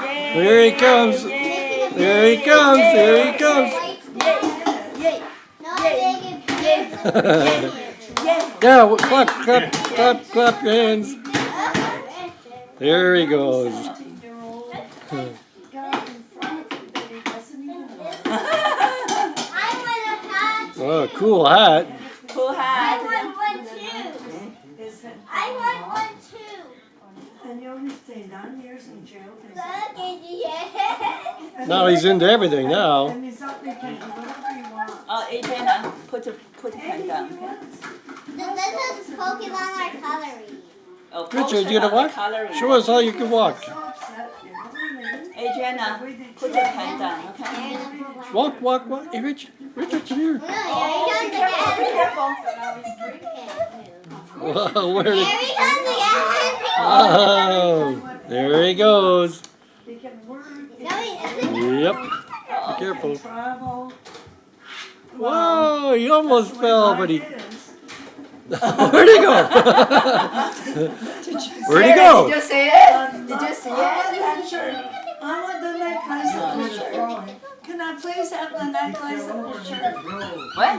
There he comes. There he comes. There he comes. Yeah, well, clap, clap, clap, clap your hands. There he goes. Oh, cool hat. Cool hat. I want one too. I want one too. And you only stay 9 years in jail. Look at you. Now he's into everything now. And he's up there, can do whatever you want. Oh, Adriana, put the pen down, okay? This is Pokemon are coloring. Oh, Richard, you gonna focus on the walk? coloring. Show us how you can walk. So upset, you know what I mean? Adriana, put the pen down, okay? Walk, walk, walk. Hey, Richard, Richard, come here. Oh, be careful, be careful. Whoa, where did? Here he comes again. Oh, there he goes. He can work, he Yep. Be careful. can travel. Whoa, he almost fell, but he. Life Where'd he go? Where'd he go? Did you see it? is. Did you see I want it? that shirt. I want the necklace and the shirt. Can I please have the necklace and the shirt? What?